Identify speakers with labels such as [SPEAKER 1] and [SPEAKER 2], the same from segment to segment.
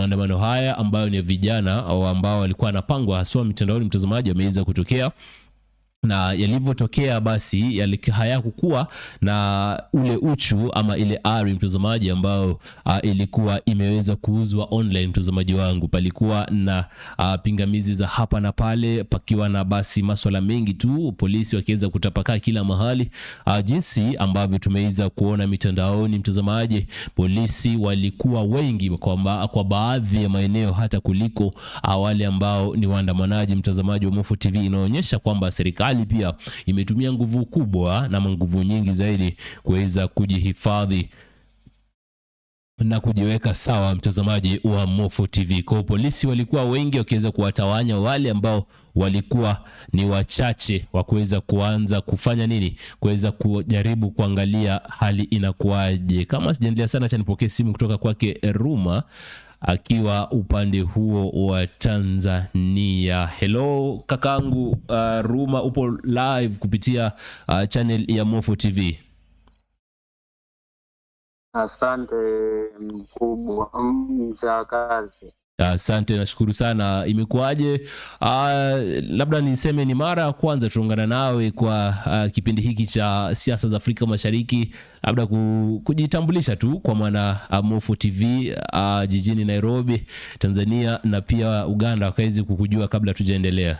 [SPEAKER 1] maandamano haya ambayo ni vijana au ambao walikuwa wanapangwa haswa mitandaoni, mtazamaji, ameweza kutokea. Na yalivyotokea basi hayakuwa na ule uchu ama ile ari, mtazamaji, ambao ilikuwa imeweza kuuzwa online, mtazamaji wangu. Palikuwa na pingamizi za hapa na pale, pakiwa na basi masuala mengi tu, polisi wakiweza kutapakaa kila mahali. Jinsi ambavyo tumeweza kuona mitandaoni, mtazamaji, polisi walikuwa wengi kwa baadhi ya maeneo hata kuliko wale ambao ni waandamanaji, mtazamaji wa Mufo TV. Inaonyesha kwamba serikali pia imetumia nguvu kubwa na nguvu nyingi zaidi kuweza kujihifadhi na kujiweka sawa, mtazamaji wa Mufo TV. Kwa polisi walikuwa wengi wakiweza kuwatawanya wale ambao walikuwa ni wachache wa kuweza kuanza kufanya nini, kuweza kujaribu kuangalia hali inakuaje. Kama sijaendelea sana, acha nipokee simu kutoka kwake Ruma akiwa upande huo wa Tanzania. Hello kakangu Ruma, upo live kupitia channel ya Mufo TV.
[SPEAKER 2] Asante mkubwa mzakazi.
[SPEAKER 1] Asante, nashukuru sana. Imekuaje? Labda niseme ni mara ya kwanza tuungana nawe kwa kipindi hiki cha siasa za Afrika Mashariki. Labda kujitambulisha tu kwa mwana Mufo TV jijini Nairobi, Tanzania, na pia Uganda wakaweze kukujua kabla tujaendelea.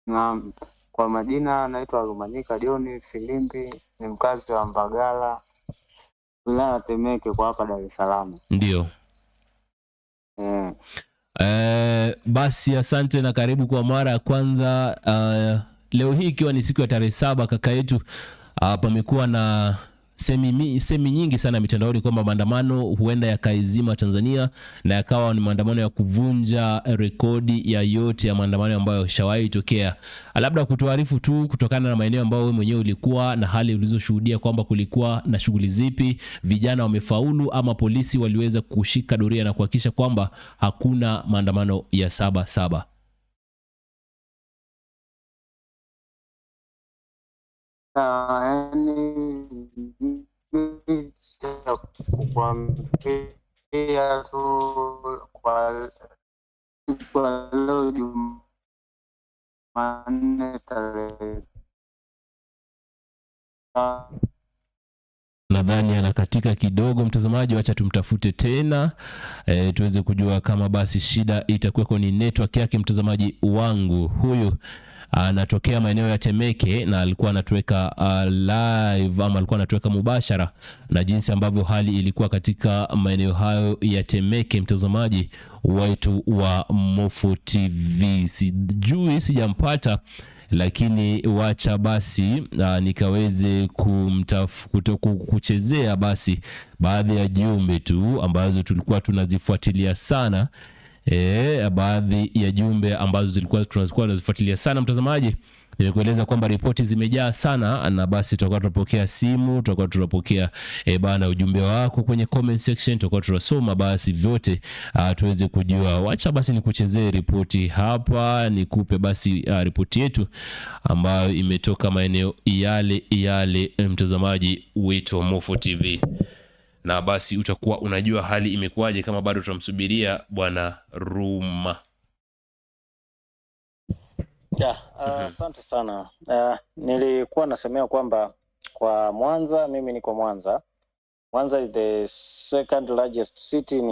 [SPEAKER 2] Naam, kwa majina naitwa Rumanyika Dioni Filimbi, ni mkazi wa Mbagala, wilaya Temeke, kwa hapa Dar es Salaam.
[SPEAKER 1] Ndio. Basi asante na karibu kwa mara ya kwanza. Leo hii ikiwa ni siku ya tarehe 7 kaka yetu, pamekuwa na semi nyingi sana mitandaoni kwamba maandamano huenda yakaizima Tanzania na yakawa ni maandamano ya kuvunja rekodi ya yote ya maandamano ambayo shawahi tokea. Labda kutuarifu tu kutokana na maeneo ambayo wewe mwenyewe ulikuwa na hali ulizoshuhudia, kwamba kulikuwa na shughuli zipi, vijana wamefaulu ama polisi waliweza kushika doria na kuhakikisha kwamba hakuna maandamano ya 7/7?
[SPEAKER 2] Kukwambia tu kwa leo Jumanne tarehe
[SPEAKER 1] nadhani anakatika kidogo, mtazamaji, wacha tumtafute tena tuweze kujua kama basi shida itakuwa ni network yake. Mtazamaji wangu huyu anatokea maeneo ya Temeke na alikuwa anatuweka live ama alikuwa anatuweka mubashara na jinsi ambavyo hali ilikuwa katika maeneo hayo ya Temeke, mtazamaji wetu wa Mufo TV. Sijampata, lakini wacha basi nikaweze kuchezea basi baadhi ya jumbe tu ambazo tulikuwa tunazifuatilia sana. Baadhi ya jumbe ambazo zilikuwa tunazifuatilia sana, mtazamaji. Nilikueleza kwamba ripoti zimejaa sana, na basi tutakuwa tunapokea simu, tutakuwa tunapokea bana ujumbe wako kwenye comment section, tutakuwa tunasoma basi vyote tuweze kujua. Wacha basi nikuchezee ripoti hapa, nikupe basi ripoti yetu ambayo imetoka maeneo yale mtazamaji wetu wa Mufo TV, na basi utakuwa unajua hali imekuwaje kama bado tunamsubiria bwana Ruma.
[SPEAKER 3] Asante sana. Nilikuwa nasemea kwamba kwa Mwanza, mimi niko Mwanza. Mwanza is the second largest city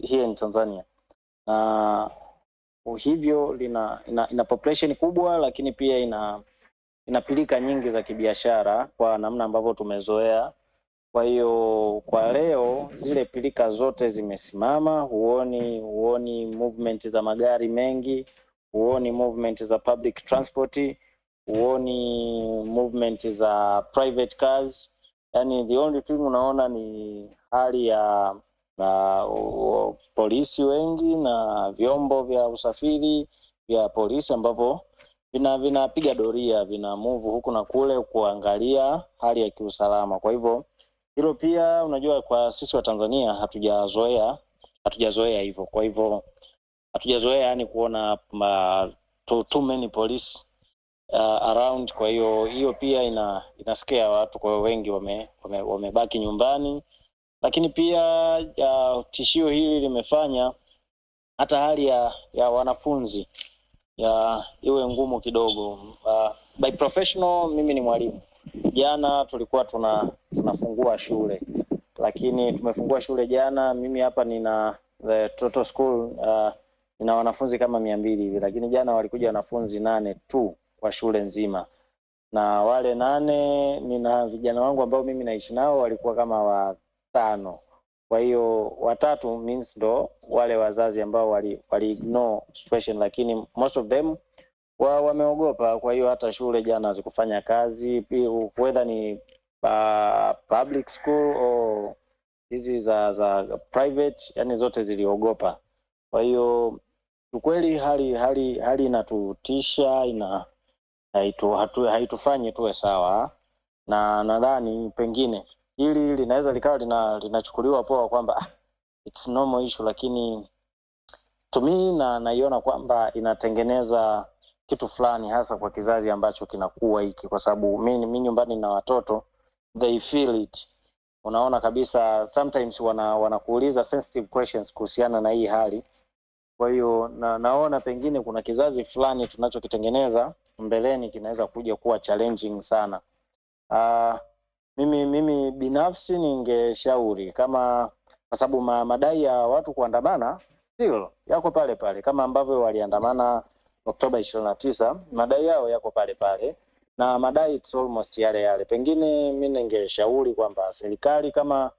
[SPEAKER 3] here in Tanzania. Na hivyo ina population kubwa, lakini pia ina pilika nyingi za kibiashara kwa namna ambavyo tumezoea. Kwa hiyo kwa leo zile pilika zote zimesimama, huoni movement za magari mengi, huoni movement za public transport, huoni movement za private cars. Yani the only thing unaona ni hali ya polisi wengi na vyombo vya usafiri vya polisi ambavyo vinapiga doria, vina move huku na kule kuangalia hali ya kiusalama. Kwa hivyo hilo pia unajua kwa sisi wa Tanzania hatujazoea hivyo. Kwa hivyo hatujazoea yani kuona too many police around. Kwa hiyo pia ina scare watu, kwa wengi wamebaki nyumbani lakini pia tishio hili limefanya hata hali ya wanafunzi iwe ngumu kidogo. By professional mimi ni mwalimu. Jana tulikuwa tunafungua shule, lakini tumefungua shule jana. Mimi hapa nina the total school nina wanafunzi kama 200 hivi, lakini jana walikuja wanafunzi 8 tu kwa shule nzima, na wale 8 nina vijana wangu ambao mimi naishi nao walikuwa kama 5. Kwa hiyo 3 means ndo wale wazazi ambao wali ignore situation, lakini most of them wameogopa. Kwa hiyo hata shule jana hazikufanya kazi, whether ni public school au hizi za private, yani zote ziliogopa. Kwa hiyo ukweli hali inatutisha, haitufanyi tuwe sawa, na nadhani pengine hili linaweza likawa linachukuliwa poa kwamba it's normal issue, lakini to me naiona kwamba inatengeneza kitu fulani hasa kwa kizazi ambacho kinakuwa hiki, kwa sababu mimi nyumbani na watoto, they feel it. Unaona kabisa sometimes wanakuuliza sensitive questions kuhusiana na hii hali. Kwa hiyo naona pengine kuna kizazi fulani tunachokitengeneza mbeleni kinaweza kuja kuwa challenging sana. Mimi binafsi ningeshauri kama, kwa sababu madai ya watu kuandamana still yako pale pale kama ambavyo waliandamana Oktoba 29, madai yao yako pale pale na madai it's almost yale. Pengine mimi ningeshauri kwamba serikali kama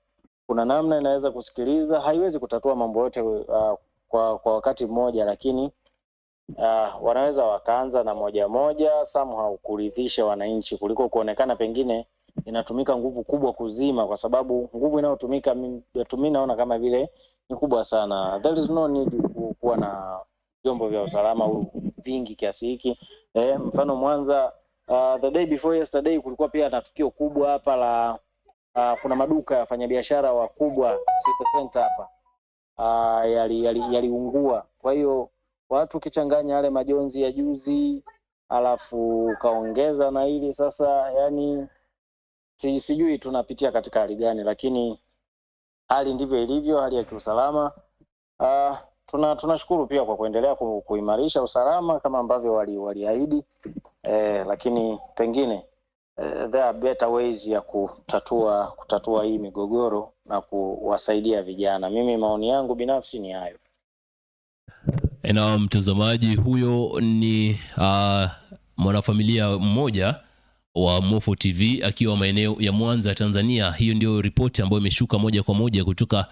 [SPEAKER 3] kuna namna inaweza kusikiliza, haiwezi kutatua mambo yote kwa wakati mmoja, lakini wanaweza wakaanza na moja somehow kuridhisha wananchi, kuliko kuonekana pengine inatumika nguvu kubwa kuzima, kwa sababu nguvu inayotumika mimi naona kama vile ni kubwa sana. There is no need kuwa na vyombo vya usalama vingi kiasi hiki. Mfano Mwanza, the day before yesterday kulikuwa pia na tukio kubwa hapa la kuna maduka ya wafanyabiashara wakubwa City Center hapa yaliungua. Kwa hiyo watu kichanganya yale majonzi ya juzi alafu kaongeza na hili sasa, yani sijui tunapitia katika hali gani, lakini hali ndivyo ilivyo, hali ya kiusalama. Tunashukuru pia kwa kuendelea kuimarisha usalama kama ambavyo waliahidi, lakini pengine there are better ways ya kutatua hii migogoro na kuwasaidia vijana. Mimi maoni yangu binafsi ni hayo.
[SPEAKER 1] Na mtazamaji, huyo ni mwanafamilia mmoja wa Mofo TV akiwa maeneo ya Mwanza, Tanzania. Hiyo ndio ripoti ambayo imeshuka moja kwa moja kutoka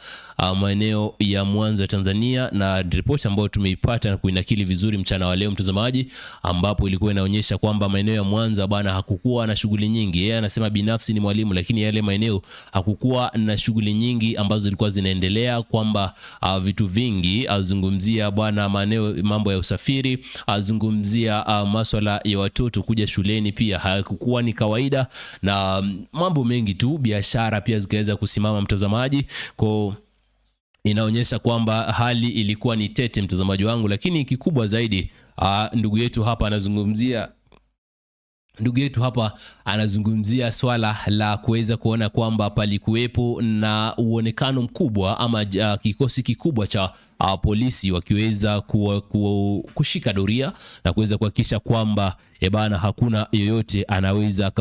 [SPEAKER 1] maeneo ya Mwanza, Tanzania, na ripoti ambayo tumeipata na kuinakili vizuri mchana wa leo mtazamaji, ambapo ilikuwa inaonyesha kwamba maeneo ya Mwanza bana hakukuwa na shughuli nyingi. Yeye anasema binafsi ni mwalimu, lakini yale maeneo hakukuwa na shughuli nyingi ambazo zilikuwa zinaendelea, kwamba vitu vingi azungumzia bwana maeneo, mambo ya usafiri, azungumzia masuala ya watoto kuja shuleni, pia hakukuwa ni kawaida, na mambo mengi tu, biashara pia zikaweza kusimama mtazamaji. Kwa inaonyesha kwamba hali ilikuwa ni tete mtazamaji wangu, lakini kikubwa zaidi ndugu yetu hapa anazungumzia swala la kuweza kuona kwamba palikuwepo na uonekano mkubwa ama kikosi kikubwa cha polisi wakiweza kushika doria na kuweza kuhakikisha kwamba bana hakuna yoyote anaweza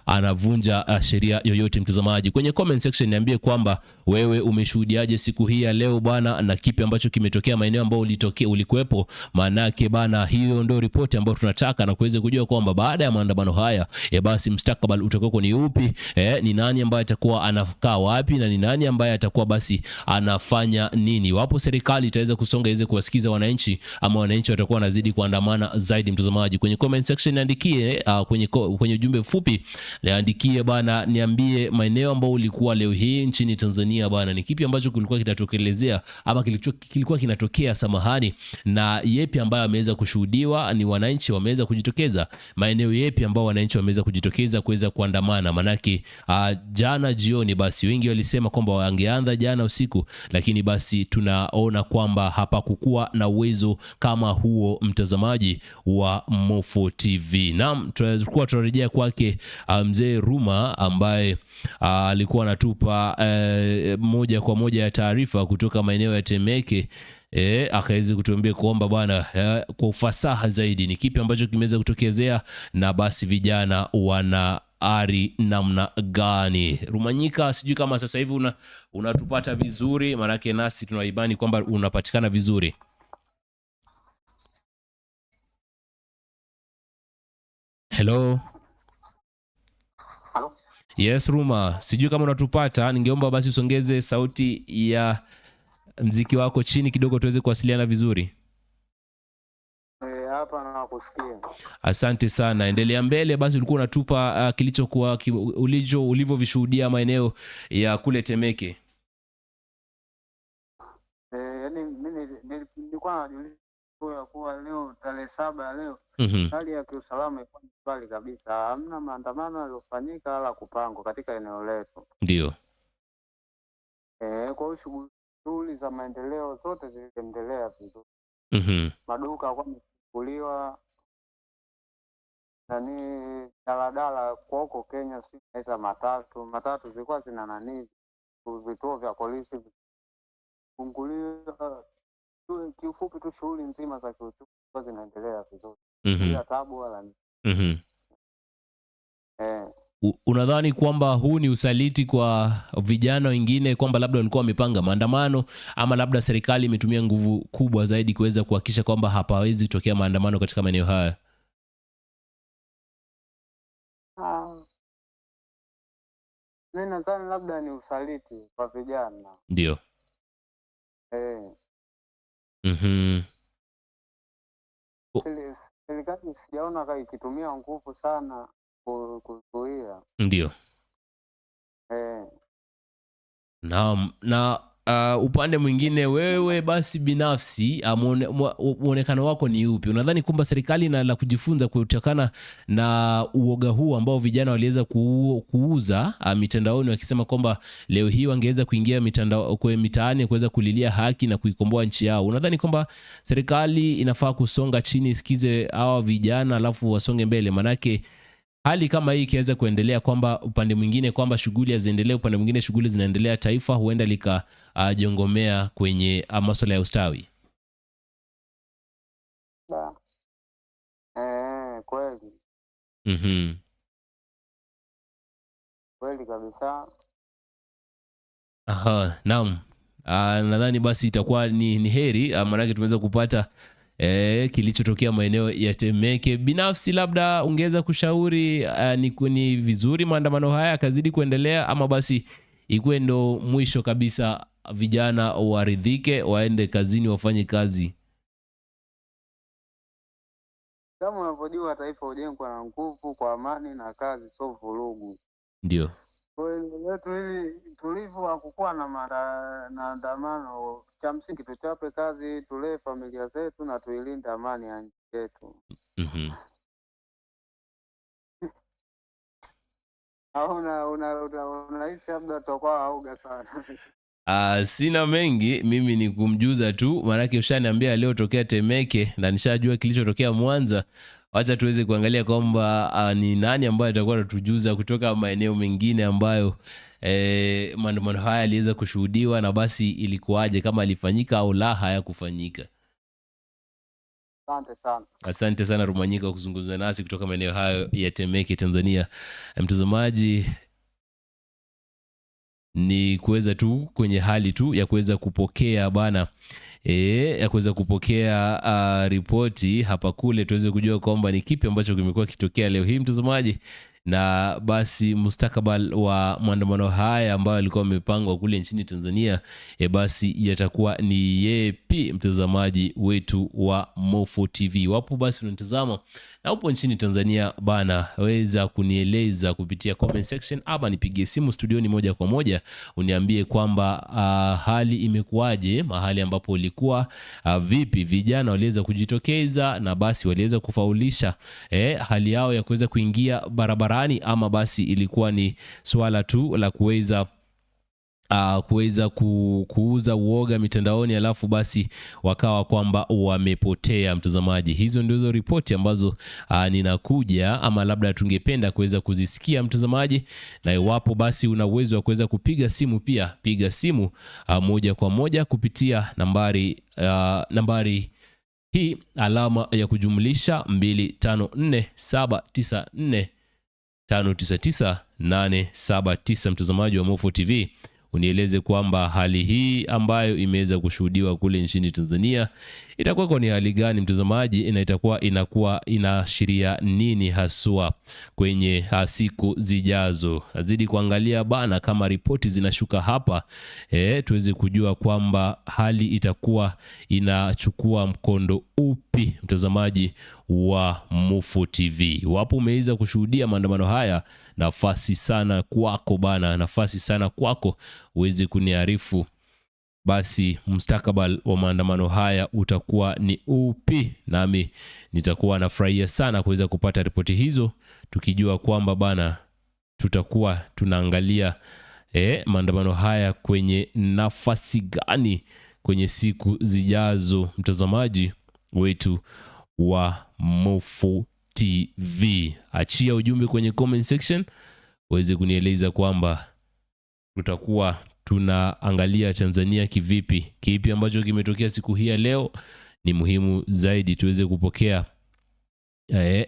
[SPEAKER 1] anavunja sheria yoyote mtazamaji. Kwenye comment section niambie kwamba wewe umeshuhudiaje siku hii ya leo bana, na kipi ambacho kimetokea maeneo ambayo ulikuwepo. Manake bana, hiyo ndio ripoti ambayo tunataka, na kuweza kujua kwamba baada ya maandamano haya basi mustakabali utakuwa ni upi, ni nani ambaye atakuwa anakaa wapi, na ni nani ambaye atakuwa basi anafanya nini. Wapo serikali itaweza kusonga iweze kuwasikiza wananchi, ama wananchi watakuwa wanazidi kuandamana zaidi mtazamaji. Kwenye comment section niandikie, kwenye ujumbe mfupi niandikie bana, niambie maeneo ambao ulikuwa leo hii nchini Tanzania bana, ni kipi ambacho kilikuwa kinatokelezea ama kilikuwa kinatokea samahani, na yepi ambayo ameweza kushuhudiwa, ni wananchi wameweza kujitokeza maeneo yepi ambao wananchi wameweza kujitokeza kuweza kuandamana. Manake jana jioni basi wengi walisema kwamba wangeanza jana usiku, lakini basi tunaona kwamba hapakukuwa na uwezo kama huo mtazamaji wa Mofo TV. Naam, tutakuwa tunarejea kwake mzee Ruma ambaye alikuwa anatupa moja kwa moja ya taarifa kutoka maeneo ya Temeke. Akaweza kutuambia kwamba bwana, kwa ufasaha zaidi ni kipi ambacho kimeweza kutokezea na basi vijana wana ari namna gani. Rumanyika, sijui kama sasa hivi unatupata vizuri, manake nasi tunaibani kwamba unapatikana vizuri. Hello.
[SPEAKER 2] Halo.
[SPEAKER 1] Yes Ruma, sijui kama unatupata, ningeomba basi usongeze sauti ya mziki wako chini kidogo tuweze kuwasiliana vizuri.
[SPEAKER 2] Hapa nakusikia.
[SPEAKER 1] Asante sana. Endelea mbele basi, ulikuwa unatupa kilichokuwa ulivyovishuhudia maeneo ya kule Temeke.
[SPEAKER 2] Yaani mimi nilikuwa najiuliza kuwa leo tarehe 7 leo hali ya kiusalama iko mbali kabisa. Hamna maandamano yaliyofanyika wala kupangwa katika eneo letu.
[SPEAKER 1] Ndio.
[SPEAKER 2] Kwa hiyo shughuli za maendeleo zote ziliendelea vizuri. Maduka kwa kuliwa daladala kwa huko Kenya, si naita matatu zilikuwa zina vituo vya polisi funguliwa. Kiufupi tu shughuli nzima za kiuchumi zinaendelea vizuri bila tabu wala
[SPEAKER 1] Unadhani kwamba huu ni usaliti kwa vijana wengine, kwamba labda walikuwa wamepanga maandamano, ama labda serikali imetumia nguvu kubwa zaidi kuweza kuhakikisha kwamba hapawezi kutokea maandamano katika maeneo haya?
[SPEAKER 2] Mimi nadhani labda ni usaliti kwa vijana.
[SPEAKER 1] Ndio.
[SPEAKER 2] Serikali sijaona kama ikitumia nguvu sana kuzuia.
[SPEAKER 1] Ndio. Naam, na upande mwingine wewe basi binafsi muonekano wako ni upi? Unadhani kwamba serikali ina la kujifunza kutokana na uoga huu ambao vijana waliweza kuuza mitandaoni, wakisema kwamba leo hii wangeweza kuingia mitaani kuweza kulilia haki na kuikomboa nchi yao? Unadhani kwamba serikali inafaa kusonga chini isikize hawa vijana alafu wasonge mbele? Manake hali kama hii ikiweza kuendelea, kwamba upande mwingine kwamba shughuli haziendelee, upande mwingine shughuli zinaendelea, taifa huenda likajongomea kwenye masuala ya ustawi.
[SPEAKER 2] Kweli. Kweli kabisa.
[SPEAKER 1] Naam. Nadhani basi itakuwa ni heri, maana tumeweza kupata kilichotokea maeneo ya Temeke. Binafsi labda ungeweza kushauri ni vizuri maandamano haya kazidi kuendelea, ama basi ikuwe ndo mwisho kabisa, vijana waridhike waende kazini wafanye kazi?
[SPEAKER 2] Kama unavyojua taifa hujengwa na nguvu, kwa amani na kazi, sio vurugu.
[SPEAKER 1] Ndio.
[SPEAKER 2] Kwa hiyo letu hili tulivu hakukuwa na maandamano. Cha msingi tuchape kazi, tulee familia zetu na tuilinde amani ya nchi yetu. Unahisi labda tutakuwa auga sana?
[SPEAKER 1] Sina mengi, mimi ni kumjuza tu, maanake ushaniambia leo tokea Temeke na nishajua kilichotokea Mwanza. Wacha tuweze kuangalia kwamba ni nani ambaye atakuwa anatujuza kutoka maeneo mengine ambayo maandamano haya yaliweza kushuhudiwa, na basi ilikuwaje, kama alifanyika au la hayakufanyika. Asante sana Rumanyika kuzungumza nasi kutoka maeneo hayo ya Temeke, Tanzania. Mtazamaji, ni kuweza tu kwenye hali tu ya kuweza kupokea bana ya kuweza kupokea ripoti hapa kule, tuweze kujua kwamba ni kipi ambacho kimekuwa kitokea leo hii mtazamaji, na basi mustakabali wa maandamano haya ambayo yalikuwa yamepangwa kule nchini Tanzania basi yatakuwa ni yepi, mtazamaji wetu wa Mofo TV. Wapo basi unatazama na upo nchini Tanzania bana, weza kunieleza kupitia comment section, ama nipigie simu studioni moja kwa moja uniambie kwamba hali imekuwaje mahali ambapo ulikuwa, vipi vijana waliweza kujitokeza na basi waliweza kufaulisha hali yao ya kuweza kuingia barabarani, ama basi ilikuwa ni swala tu la kuweza kuweza kuuza uoga mitandaoni, alafu basi wakawa kwamba wamepotea mtazamaji. Hizo ndizo ripoti ambazo ninakuja ama labda tungependa kuweza kuzisikia mtazamaji, na iwapo basi una uwezo wa kuweza kupiga simu, pia piga simu moja kwa moja kupitia nambari hii alama ya kujumlisha 254794599879 mtazamaji wa Mofo TV. Unieleze kwamba hali hii ambayo imeweza kushuhudiwa kule nchini Tanzania itakuwa ni hali gani mtazamaji, na inakuwa inaashiria nini haswa kwenye siku zijazo. Nazidi kuangalia bana kama ripoti zinashuka hapa, tuweze kujua kwamba hali itakuwa inachukua mkondo upi mtazamaji wa Mofo TV. Wapo umeweza kushuhudia maandamano haya, nafasi sana kwako bana, nafasi sana kwako uweze kuniarifu basi mustakabali wa maandamano haya utakuwa ni upi, nami nitakuwa nafurahia sana kuweza kupata ripoti hizo, tukijua kwamba bana tutakuwa tunaangalia maandamano haya kwenye nafasi gani kwenye siku zijazo mtazamaji wetu wa Mofo TV. Achia ujumbe kwenye comment section uweze kunieleza kwamba tutakuwa tunaangalia Tanzania kivipi, kipi ambacho kimetokea siku hii ya leo. Ni muhimu zaidi tuweze kupokea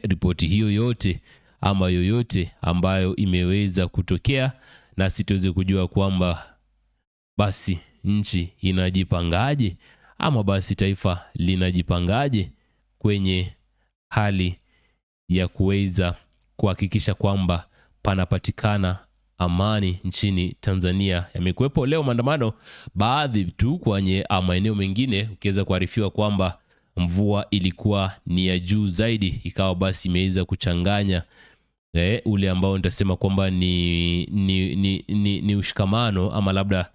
[SPEAKER 1] ripoti hiyo yote ama yoyote ambayo imeweza kutokea, na tuweze kujua kwamba basi nchi inajipangaje ama basi taifa linajipangaje kwenye hali ya kuweza kuhakikisha kwamba panapatikana amani nchini Tanzania. Yamekuwepo leo maandamano baadhi tu kwenye maeneo mengine, ukiweza kuarifiwa kwamba mvua ilikuwa ni ya juu zaidi, ikawa basi imeweza kuchanganya ule ambao nitasema kwamba ni ushikamano ama labda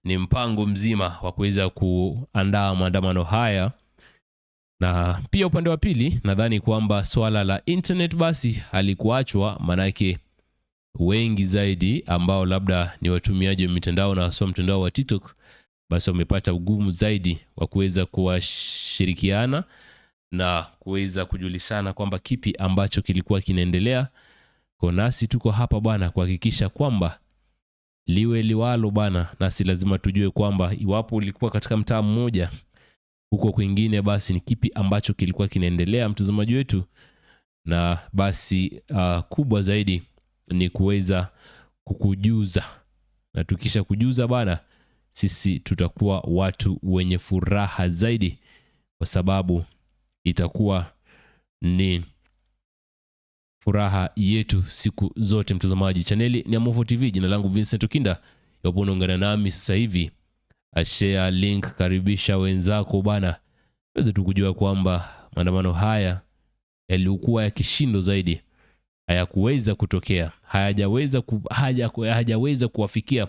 [SPEAKER 1] ni mpango mzima wa kuweza kuandaa maandamano haya. Na pia upande wa pili nadhani kwamba swala la internet basi halikuachwa, manake wengi zaidi ambao labda ni watumiaji wa mitandao na hasa mtandao wa TikTok basi wamepata ugumu zaidi wa kuweza kuwashirikiana na kuweza kujulishana kwamba kipi ambacho kilikuwa kinaendelea. Kwa nasi tuko hapa bwana kuhakikisha kwamba liwe liwalo bwana, nasi lazima tujue kwamba iwapo ulikuwa katika mtaa mmoja huko kwingine, basi ni kipi ambacho kilikuwa kinaendelea mtazamaji wetu. Na basi kubwa zaidi ni kuweza kukujuza, na tukisha kujuza bana, sisi tutakuwa watu wenye furaha zaidi, kwa sababu itakuwa ni furaha yetu siku zote mtazamaji. Chaneli ni Mofo TV, jina langu Vincent Okinda. Yapo unaungana nami sasa hivi, share link, karibisha wenzako bana, tuweze tukujua kwamba maandamano haya yalikuwa ya kishindo zaidi, hayakuweza kutokea, hayajaweza kuwafikia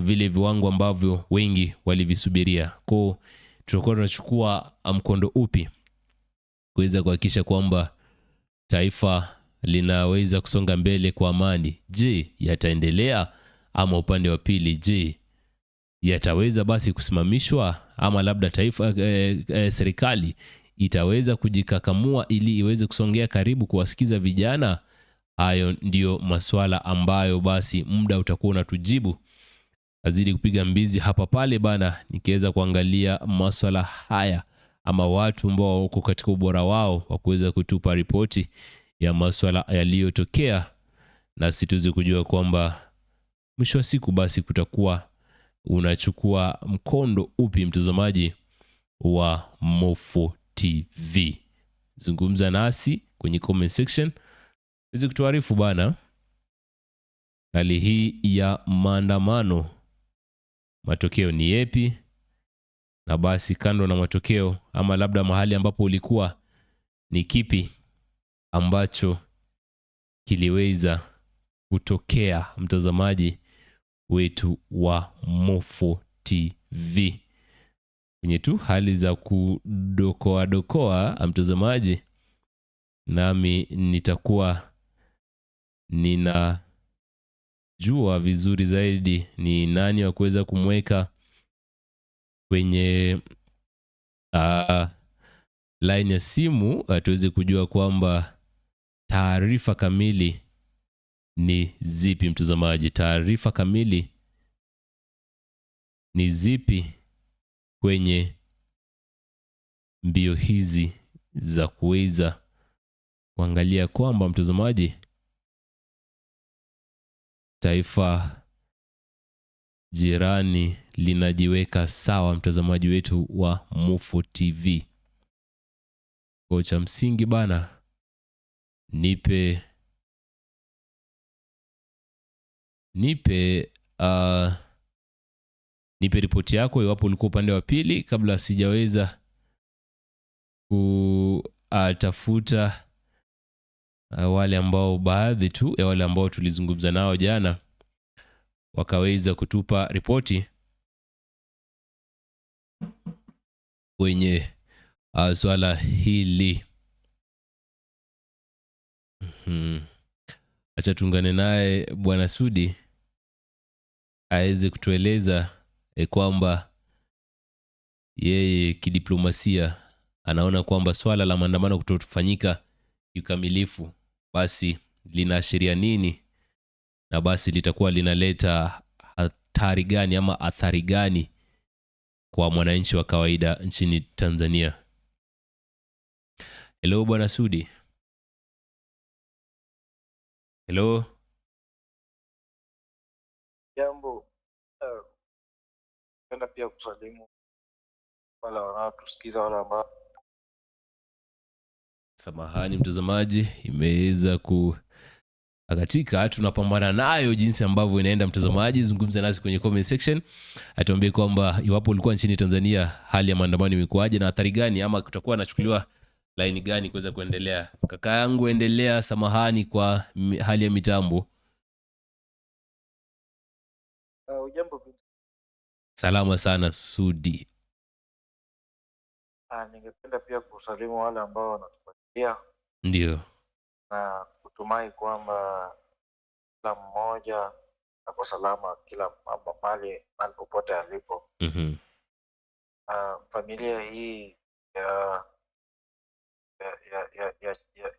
[SPEAKER 1] vile viwango ambavyo wengi walivisubiria. Kwa tutakuwa tunachukua mkondo upi kuweza kuhakikisha kwamba taifa linaweza kusonga mbele kwa amani? Je, yataendelea? Ama upande wa pili, je, yataweza basi kusimamishwa? Ama labda taifa serikali itaweza kujikakamua ili iweze kusongea karibu kuwasikiza vijana? Hayo ndio maswala ambayo basi muda utakuwa unatujibu. Azidi kupiga mbizi hapa pale bana, nikiweza kuangalia maswala haya ama watu ambao wako katika ubora wao wa kuweza kutupa ripoti ya maswala yaliyotokea, na situzi kujua kwamba mwisho wa siku basi kutakuwa unachukua mkondo upi mtazamaji wa Mofo TV. Zungumza nasi kwenye comment section uweze kutuarifu bana hali hii ya maandamano, matokeo ni yepi? Na basi kando na matokeo ama labda mahali ambapo ulikuwa, ni kipi ambacho kiliweza kutokea mtazamaji wetu wa Mofo TV kwenye tu hali za kudokoa mtazamaji, nami nitakuwa nina jua vizuri zaidi ni nani wa kuweza kumweka kwenye line ya simu, tuweze kujua kwamba taarifa kamili ni zipi. Mtazamaji, taarifa kamili ni zipi kwenye mbio hizi za kuweza kuangalia kwamba, mtazamaji, taifa jirani linajiweka sawa. Mtazamaji wetu wa Mufo TV, kocha msingi bana, nipe ripoti yako iwapo ulikuwa upande wa pili, kabla sijaweza kutafuta wale ambao, baadhi tu ya wale ambao tulizungumza nao jana wakaweza kutupa ripoti kwenye swala hili. Acha tuungane naye Bwana Sudi aweze kutueleza kwamba yeye kidiplomasia anaona kwamba swala la maandamano kutofanyika kikamilifu basi linaashiria nini, na basi litakuwa linaleta hatari gani ama athari gani kwa mwananchi wa kawaida nchini Tanzania. Hello Bwana Sudi. Hello.
[SPEAKER 4] Jambo. Napenda pia kusalimu wale wanaotusikiza, wale ambao,
[SPEAKER 1] samahani mtazamaji, imeweza katika tunapambana nayo jinsi ambavyo inaenda. Mtazamaji, zungumza nasi kwenye comment section, atuambie kwamba iwapo ulikuwa nchini Tanzania hali ya maandamano imekuaje na athari gani, ama kutakuwa nachukuliwa line gani kuweza kuendelea. Kaka yangu endelea, samahani kwa hali ya mitambo.
[SPEAKER 4] ujambo.
[SPEAKER 1] Salama sana Sudi.
[SPEAKER 4] Ningependa pia kusalimu wale ambao wanatufuatilia,
[SPEAKER 1] ndio,
[SPEAKER 4] na kutumai kwamba kila mmoja ako salama kila mahali popote alipo. Familia hii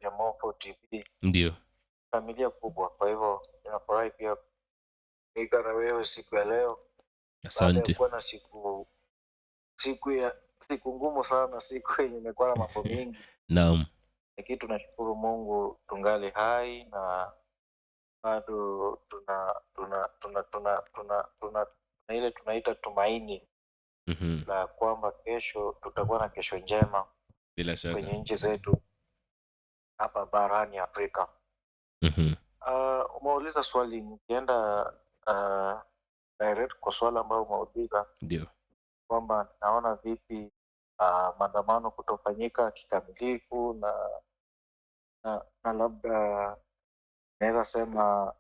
[SPEAKER 4] ya Mufo TV
[SPEAKER 1] ndio
[SPEAKER 4] familia kubwa, kwa hivyo ninafurahi pia kuika na wewe siku ya leo.
[SPEAKER 1] Asante.
[SPEAKER 4] Kuwa na siku ngumu sana, siku yenye imekuwa na mambo mengi.
[SPEAKER 1] Naam.
[SPEAKER 4] Lakini tunashukuru Mungu tungali hai na bado tuna ile tunaita tumaini la kwamba kesho tutakuwa na kesho njema
[SPEAKER 1] bila shaka
[SPEAKER 4] kwenye nchi zetu hapa barani Afrika. Umeuliza swali, nikienda direct kwa swala ambayo umeuliza,
[SPEAKER 1] ndio
[SPEAKER 4] kwamba naona vipi maandamano kutofanyika kikamilifu, na labda naweza sema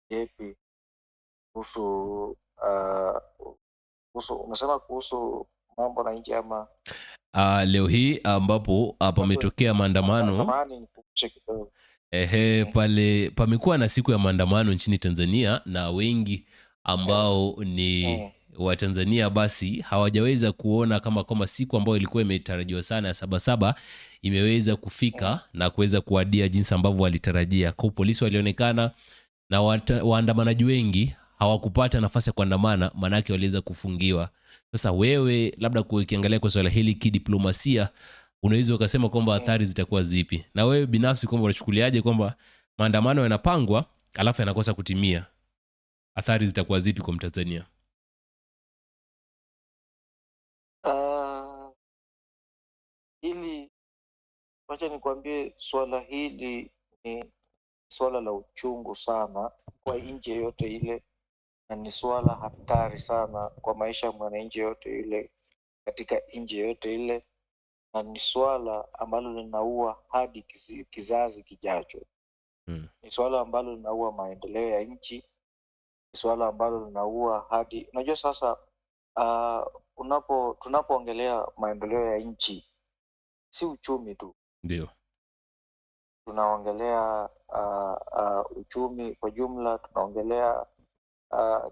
[SPEAKER 4] yepi kuhusu unasema kuhusu mambo na nchi ama
[SPEAKER 1] leo hii ambapo pametokea maandamano.
[SPEAKER 4] Samahani nikukumbushe kidogo.
[SPEAKER 1] Pale pamekuwa na siku ya maandamano nchini Tanzania, na wengi ambao ni wa Tanzania basi hawajaweza kuona kama siku ambayo ilikuwa imetarajiwa sana ya Sabasaba imeweza kufika na kuweza kuadia jinsi ambavyo walitarajia. Kwa polisi walionekana na waandamanaji wengi hawakupata nafasi ya kuandamana, manake waliweza kufungiwa. Sasa wewe labda ukiangalia kwa swala hili kidiplomasia, unaweza ukasema kwamba athari zitakuwa zipi, na wewe binafsi kwamba unachukuliaje kwamba maandamano yanapangwa alafu yanakosa kutimia? Athari zitakuwa zipi kwa Mtanzania?
[SPEAKER 4] Hili wacha nikwambie, swala hili ni swala la uchungu sana kwa nchi yoyote ile, na ni swala hatari sana kwa maisha ya mwananchi yoyote ile katika nchi yoyote ile, na ni swala ambalo linaua hadi kizazi kijacho. Ni swala ambalo linaua maendeleo ya nchi, ni swala ambalo linaua hadi, unajua sasa tunapoongelea maendeleo ya nchi si uchumi tu,
[SPEAKER 1] ndio
[SPEAKER 4] tunaongelea uchumi kwa jumla, tunaongelea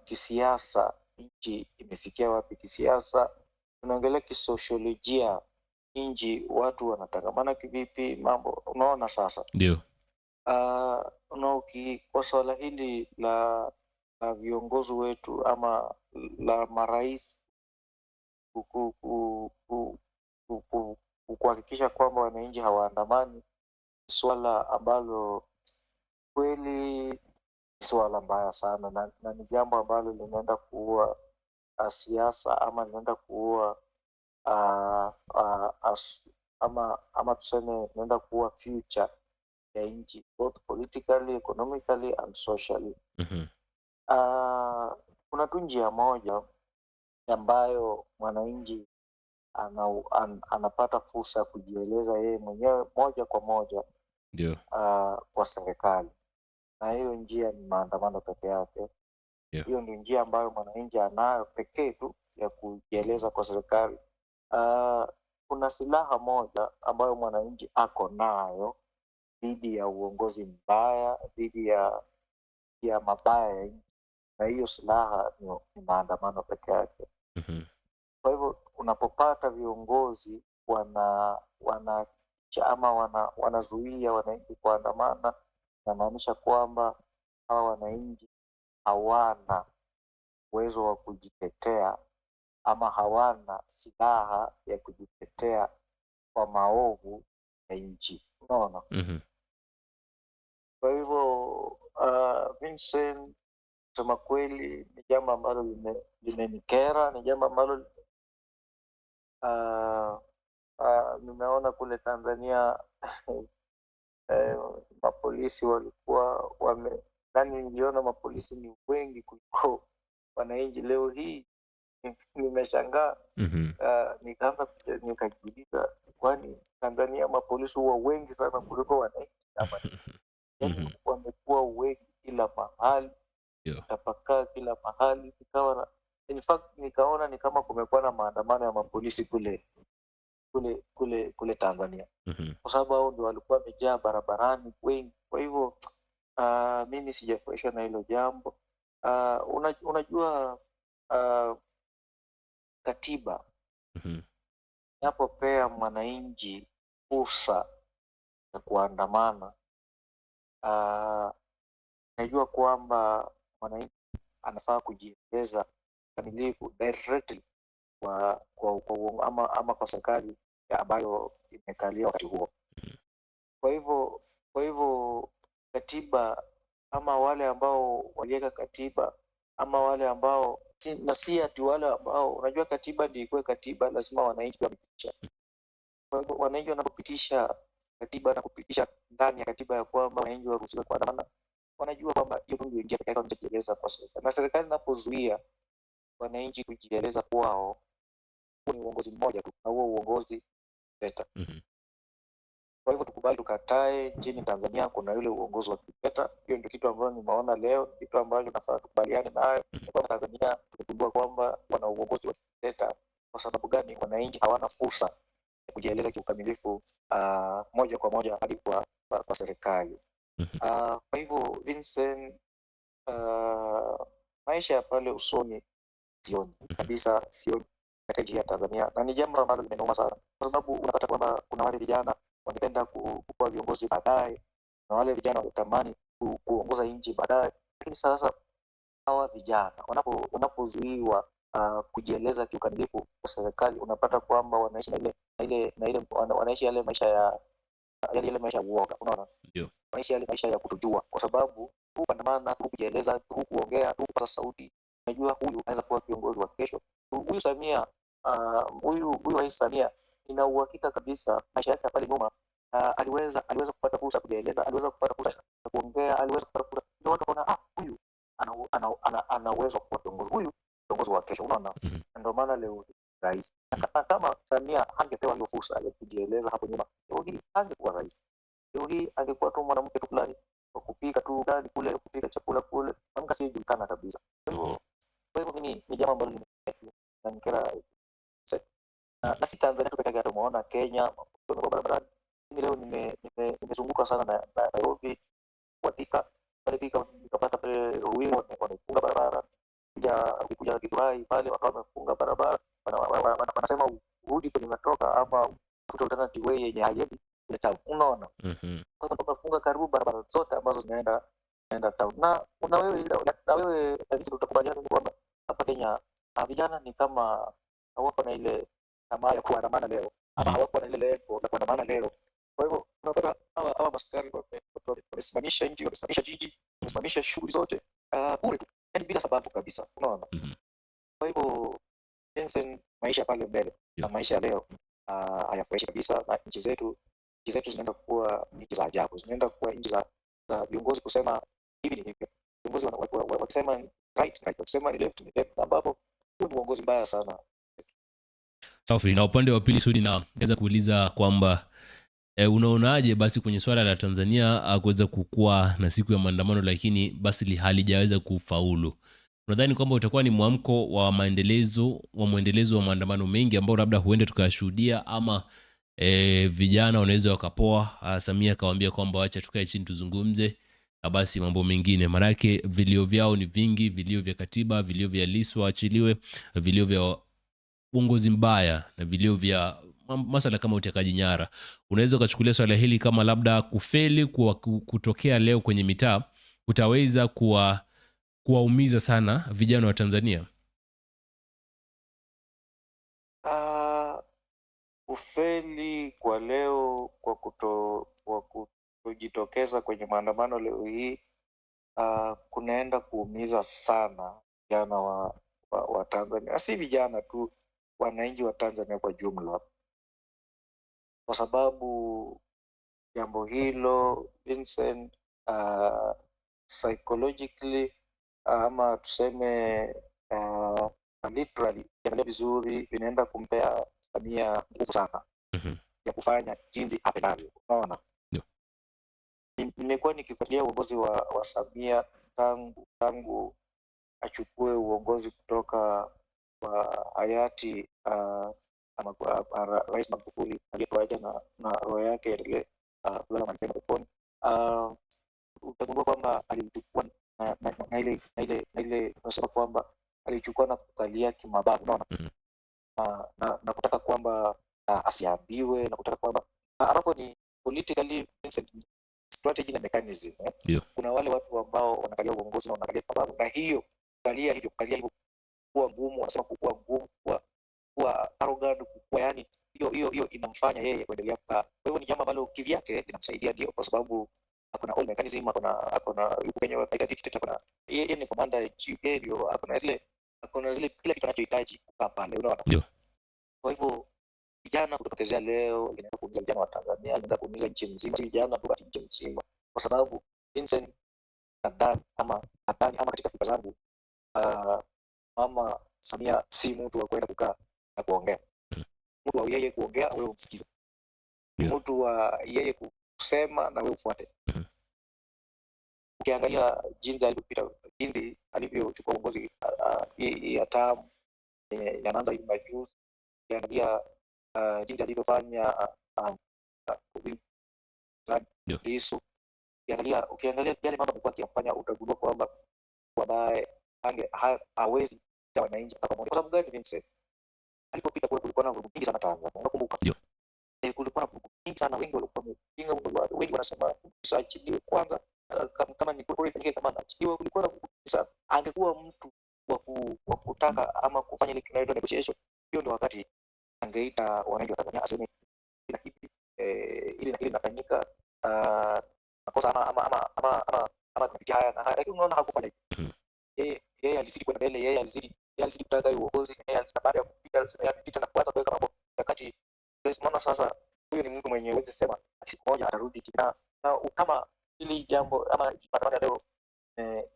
[SPEAKER 4] kisiasa, nchi imefikia wapi kisiasa, tunaongelea kisosiolojia, nchi watu wanatangamana kivipi, mambo unaona sasa.
[SPEAKER 1] Ndio.
[SPEAKER 4] Kwa swala hili la viongozi wetu ama la marais kuhakikisha kwamba wananchi hawaandamani, swala ambalo kweli swala mbaya sana, na ni jambo ambalo linaenda kuua siasa ama linaenda kuua ama tuseme linaenda kuua future ya nchi, both politically, economically and socially. Kuna tu njia moja ambayo mwananchi anapata fursa ya kujieleza yeye mwenyewe moja kwa moja
[SPEAKER 1] Ndio.
[SPEAKER 4] kwa serikali, na hiyo njia ni maandamano peke yake. Hiyo ndio njia ambayo mwananchi anayo pekee tu ya kujieleza kwa serikali. Kuna silaha moja ambayo mwananchi ako nayo dhidi ya uongozi mbaya, dhidi ya mabaya ya nchi, na hiyo silaha ni maandamano peke yake. Kwa hivyo unapopata viongozi wanazuia wananchi kuandamana, inamaanisha kwamba hawa wananchi hawana uwezo wa kujitetea ama hawana silaha ya kujitetea kwa maovu ya nchi, unaona. Kwa hivyo Vincent, kusema kweli ni jambo ambalo limenikera, ni jambo ambalo nimeona kule Tanzania mapolisi walikuwa niliona mapolisi ni wengi kuliko wananchi. Leo hii nimeshangaa, nikaanza nikajiuliza, kwani Tanzania mapolisi huwa wengi sana kuliko wananchi ama yaani wamekuwa wengi kila mahali, tapakaa kila mahali. In fact nikaona ni kama kumekuwa na maandamano ya mapolisi kule Tanzania, kwa sababu hao ndio walikuwa wamejaa barabarani wengi. Kwa hivyo mimi sijafurahishwa na hilo jambo. Unajua katiba inapopea mwananchi fursa ya kuandamana, najua kwamba mwananchi anafaa kujieleza kamilifu directly ama kwa serikali ambayo imekalia wakati huo. Kwa hivyo katiba ama wale ambao waliweka katiba ama wale ambao si ati wale ambao, unajua katiba ndio ikuwe katiba, lazima wananchi wapitisha. Kwa hivyo wananchi wanapopitisha katiba na kupitisha ndani ya katiba ya kwamba wananchi waruhusiwe kuandamana, wanajua kwamba hiyo ndio njia pekee wanajieleza kwa serikali. Na serikali inapozuia wananchi kujieleza kwao, huo ni uongozi mmoja tu, na huo uongozi dikteta. Kwa hivyo tukubali tukatae, nchini Tanzania kuna yule uongozi wa dikteta. Hiyo ndio kitu ambacho nimeona leo, kitu ambacho nafaa tukubaliane nayo, kwa Tanzania tumegundua kwamba wana uongozi wa dikteta. Kwa sababu gani? Wananchi hawana fursa ya kujieleza kiukamilifu moja kwa moja hadi kwa serikali. Kwa hivyo Vincent, maisha ya pale usoni sioni kabisa, sioni katika nchi ya Tanzania, na ni jambo ambalo limeuma sana, kwa sababu unapata kwamba kuna wale vijana wangependa kuwa viongozi baadaye, na wale vijana wanatamani kuongoza nchi baadaye, lakini sasa hawa vijana wanapozuiwa kujieleza kiukamilifu kwa serikali, unapata kwamba wanaishi wanaishi yale maisha ya uoga, unaona. Wanaishi yale maisha ya kutojua, kwa sababu kuandamana, kujieleza, kuongea, kupata sauti, unajua huyu anaweza kuwa kiongozi wa kesho. Huyu Samia, huyu Rais Samia, ina uhakika kabisa maisha yake pale nyuma aliweza kupata fursa kujieleza, aliweza kupata fursa ya kuongea, aliweza kupata fursa, ndio watu wanaona huyu ana uwezo wa kuwa kiongozi, huyu kiongozi wa kesho, unaona. Ndio maana leo rais, kama Samia angepewa hiyo fursa ya kujieleza hapo nyuma, leo hii angekuwa rais. Leo hii angekuwa tu mwanamke tu fulani wa kupika tu gari kule, kupika chakula kule, mwanamke asiyejulikana kabisa. Kwa hivyo mimi ni jambo ambalo limenikera, na si Tanzania tu pekee yake, tumeona Kenya barabarani. Mimi leo nimezunguka sana na Nairobi, Thika, pale Thika nikapata pale Ruiru wamefunga barabara, kuja Githurai pale wakawa wamefunga barabara, wanasema urudi kwenye umetoka ama utafuta alternative way yenye haiendi kule town, unaona. Kwa sababu tumefunga karibu barabara zote ambazo zinaenda town, na wewe utakubaliana ni kwamba hapa Kenya vijana ni kama hawako na ile tamaa ya kuandamana leo, ama hawako na ile lengo la kuandamana leo. Kwa hivyo unapata hawa maskari wamesimamisha nchi, wamesimamisha jiji, wamesimamisha shughuli zote bure tu, yani bila sababu kabisa, unaona. Kwa hivyo maisha pale mbele na maisha leo hayafurahishi kabisa, na nchi zetu zinaenda kuwa nchi za ajabu, zinaenda kuwa nchi za viongozi kusema hivi ni hivi, viongozi wakisema right, wakisema ni left, ambapo huo ni uongozi mbaya sana.
[SPEAKER 1] Safi. Na upande wa pili Sudi, naweza kuuliza kwamba unaonaje basi kwenye swala la Tanzania kuweza kukua na siku ya maandamano lakini basi halijaweza kufaulu? Unadhani kwamba utakuwa ni mwamko wa mwendelezo wa maandamano mengi ambao labda huenda tukashuhudia, ama vijana wanaweza wakapoa, Samia akawaambia kwamba acha tukae chini tuzungumze basi mambo mengine? Maanake vilio vyao ni vingi, vilio vya katiba, vilio vya Lissu waachiliwe, vilio vya uongozi mbaya, na vilio vya masuala kama utekaji nyara. Unaweza ukachukulia swala hili kama labda kufeli kutokea leo kwenye mitaa utaweza kuwaumiza sana vijana wa Tanzania?
[SPEAKER 4] Kufeli kwa leo kwa kujitokeza kwenye maandamano leo hii kunaenda kuumiza sana vijana wa Tanzania, si vijana tu, wananchi wa Tanzania kwa jumla, kwa sababu jambo hilo Vincent, psychologically ama tuseme literally kiangalia vizuri vinaenda kumpea Samia nguvu sana ya kufanya jinsi apendavyo, unaona. Nimekuwa nikifuatilia uongozi wa Samia tangu achukue uongozi kutoka kwa hayati Rais Magufuli aliyetoaja na roho yake endelee kulala mahali peponi. Utagundua kwamba alichukua na ile unasema kwamba alichukua na kukalia kimabavu, unaona, na kutaka kwamba asiambiwe, na kutaka kwamba ambapo ni politically strategy na mechanism. Kuna wale watu ambao wanakalia uongozi na wanakalia kimabavu, na hiyo kukalia hivyo kuwa ngumu, wanasema kuwa ngumu, kuwa arrogant, kuwa yani hiyo inamfanya yeye kuendelea kukaa. Kwa hivyo ni jambo ambalo kivyake linamsaidia, ndio, kwa sababu hakuna all mechanism, hakuna yuko Kenya dictator, kuna yeye ni commander chief, ndio hakuna zile kila kitu anachohitaji kukaa pale, unaona. Kwa hivyo vijana kutokezea leo inaenda kuumiza vijana wa Tanzania, inaenda kuumiza nchi nzima, si vijana tu, bali nchi nzima, kwa sababu Vincent nadhani katika fikra zangu Mama Samia si mtu wa kwenda kukaa na kuongea. Mtu wa yeye kuongea wewe umsikize, mtu wa yeye kusema na wewe ufuate. Ukiangalia jinsi alivyochukua uongozi ya tamu yanaanza hivi majuzi, ukiangalia jinsi alivyofanya Lissu, ukiangalia yale mambo amekuwa akiyafanya, utagundua kwamba baadaye hawezi wananchi pamoja. Kwa sababu gani Vincent? Alipopita kule kulikuwa na vurugu nyingi sana Tanzania, unakumbuka? Kulikuwa na vurugu nyingi sana, wengi walikuwa wamepinga, wengi wanasema usajiliwe kwanza, kama ni kule ifanyike, kama anaachiliwa. Kulikuwa na vurugu sana. Angekuwa mtu wa kutaka ama kufanya ile tunaitwa negotiation, hiyo ndio wakati angeita wananchi wa Tanzania aseme kila kitu ili inafanyika makosa ama kupitia haya na haya, lakini unaona hakufanya hivyo. Yeye alizidi kwenda mbele, yeye alizidi kutaka uongozi, yeye alizidi baada ya kupita na kuanza kuweka mambo wakati. Unaona sasa, huyo ni mtu mwenye uwezo sema siku moja atarudi tena, na kama ili jambo ama maandamano leo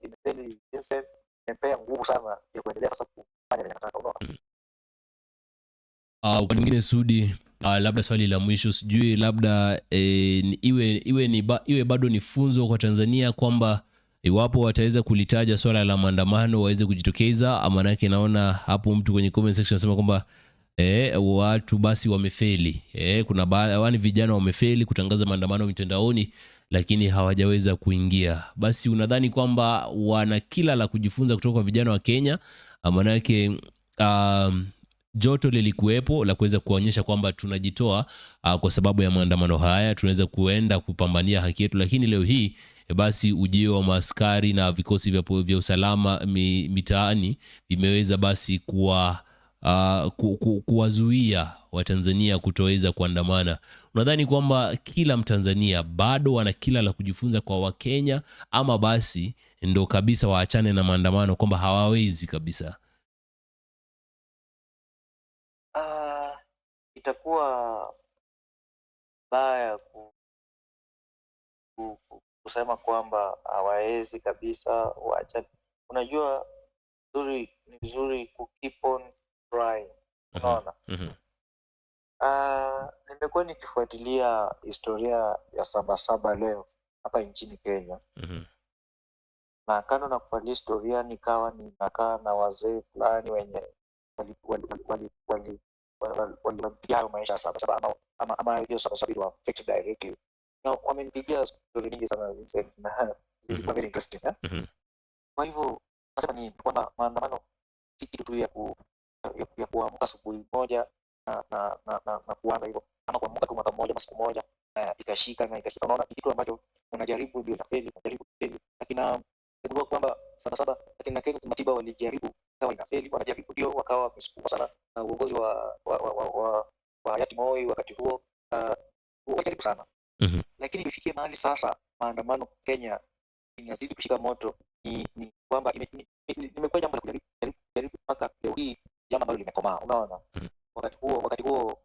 [SPEAKER 4] imepeli Vincent imepea nguvu sana ya kuendelea sasa kufanya vile anataka, unaona.
[SPEAKER 1] Upande mwingine Sudi, labda swali la mwisho, sijui labda iwe bado ni funzo kwa Tanzania kwamba iwapo wataweza kulitaja swala la maandamano waweze kujitokeza, ama manake naona hapo mtu kwenye comment section anasema kwamba watu basi wamefeli. Kuna wani vijana wamefeli kutangaza maandamano mitandaoni, lakini hawajaweza kuingia. Basi unadhani kwamba wana kila la kujifunza kutoka kwa vijana wa Kenya? Manake joto lilikuwepo la kuweza kuonyesha kwamba tunajitoa kwa sababu ya maandamano haya, tunaweza kuenda kupambania haki yetu, lakini leo hii basi ujio wa maaskari na vikosi vya usalama mitaani vimeweza basi kuwazuia Watanzania kutoweza kuandamana. Unadhani kwamba kila Mtanzania bado ana kila la kujifunza kwa Wakenya, ama basi ndo kabisa waachane na maandamano kwamba hawawezi kabisa?
[SPEAKER 4] Itakuwa baya kusema kwamba hawawezi kabisa waachane. Unajua ni vizuri ku keep on trying. Unaona? Nimekuwa nikifuatilia historia ya Sabasaba leo hapa nchini Kenya. Na kando na kufuatilia historia, nikawa ninakaa na wazee fulani wenye walipitia maisha ya Sabasaba ama hiyo Sabasaba wa affected directly. Na wamenipigia story nyingi sana na ilikuwa very interesting. Kwa hivyo nasema ni kwamba maandamano si kitu tu ya kuamka asubuhi moja na kuanza hivyo, ama kuamka tu mwaka mmoja ama siku moja ikashika. Unaona, kitu ambacho unajaribu ndio inafeli, lakini ndio kwamba Sabasaba lakini Kenya Matiba walijaribu kama inafeli, wanajaribu ndio wakawa wamesukuma sana na uongozi wa hayati Moi wakati huo walijaribu sana. Lakini ifikie mahali sasa maandamano Kenya inazidi kushika moto, ni kwamba nimekuwa jambo la kujaribu mpaka leo hii, jambo ambalo limekomaa. Unaona, wakati huo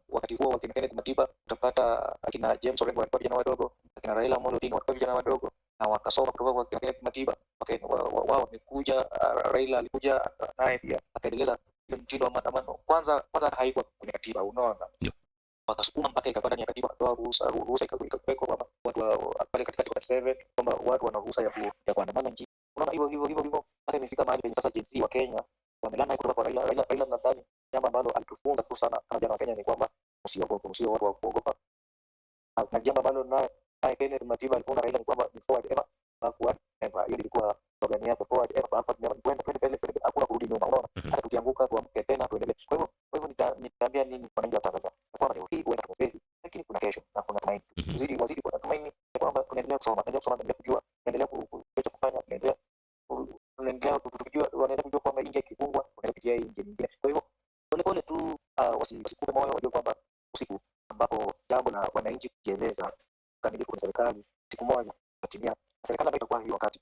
[SPEAKER 4] wakina Kenneth Matiba utapata akina James Orengo walikuwa vijana wadogo, akina Raila Amolo Odinga walikuwa vijana wadogo, na wakasoma kutoka kwa Kenneth Matiba. Wao wamekuja, Raila alikuja naye pia akaendeleza ile mtindo wa maandamano. Kwanza haikuwa kwenye katiba. Unaona, wakasukuma mpaka ikapata ni katiba, toa ruhusa ikawekwa kwamba watu pale katikati kwa 7 kwamba watu wana ruhusa ya kuandamana nchini. Unaona, hivyo mpaka imefika mahali penye sasa jinsi wa Kenya wamelanda kutoka kwa Raila. Nadhani jambo ambalo alitufunza tu sana kama jana wa Kenya ni kwamba usiogope, usio watu wa kuogopa. Na jambo ambalo naye Kenneth Matiba alifunza Raila ni kwamba forward ever, backward never. Hiyo ilikuwa slogan yake, forward ever, backward never. Kwenda mbele, hakuna kurudi nyuma. Unaona, hata tukianguka tuamke tena tuendelee. Kwa hivyo nitaambia nini kwa nini Tanzania? Kwa leo hii huenda tumefeli, lakini kuna kesho na kuna tumaini. Wazidi kwa tumaini kwamba tunaendelea kusoma, tunaendelea kujua, tunaendelea kufanya, tunaendelea kujua kwamba nje ikifungwa unaweza kupitia nje nyingine. Kwa hivyo pole tu, wasikupe moyo, wajue kwamba usiku ambapo jambo la wananchi kujieleza kamilifu kwa serikali siku moja tatimia. Serikali ambayo itakuwa hiyo wakati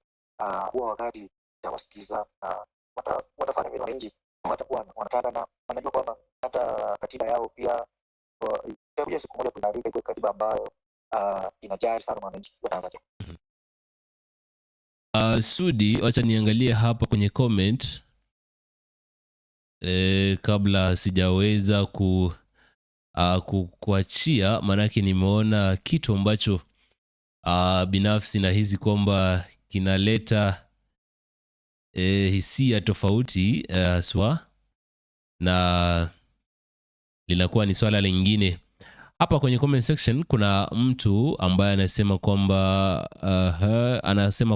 [SPEAKER 4] huwa wakati itawasikiza na watafanya vile wananchi watakuwa wanataka, na wanajua kwamba hata katiba yao pia itakuja siku moja kuandika kwa katiba ambayo inajali sana wananchi wa Tanzania.
[SPEAKER 1] Sudi, wacha niangalie hapa kwenye comment kabla sijaweza kuachia, manake nimeona kitu ambacho binafsi nahisi kwamba kinaleta hisia tofauti na linakuwa ni swala lingine. Hapa kwenye comment section kuna mtu ambaye anasema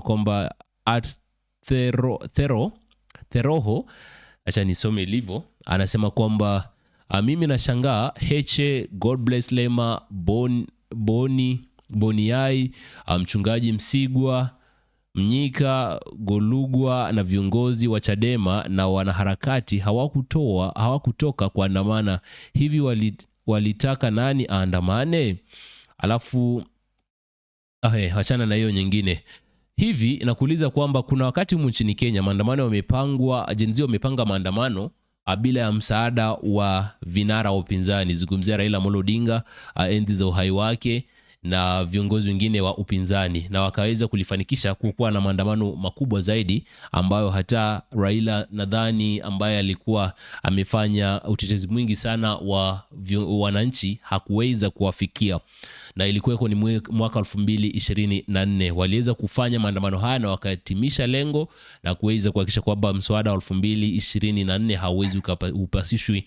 [SPEAKER 1] kwamba Theroho, acha nisome ilivyo, anasema kwamba mimi nashangaa Heche, God bless Lema, Boniai, mchungaji Msigwa, Mnyika, Golugwa na viongozi wa Chadema na wanaharakati hawakutoka kuandamana. Hivi walitaka nani aandamane? Alafu achana na hiyo nyingine. Hivi nakuuliza kwamba kuna wakati nchini Kenya maandamano yamepangwa, ajenzi wamepanga maandamano bila ya msaada wa vinara wa upinzani. Zungumzia Raila Amolo Odinga enzi za uhai wake na viongozi wengine wa upinzani, na wakaweza kulifanikisha kuwa na maandamano makubwa zaidi ambayo hata Raila nadhani ambaye alikuwa amefanya utetezi mwingi sana wa wananchi hakuweza kuwafikia. na ilikuwa ni mwaka 2024. Waliweza kufanya maandamano haya na wakahitimisha lengo na kuweza kuhakikisha kwamba mswada wa 2024 hauwezi upasishwi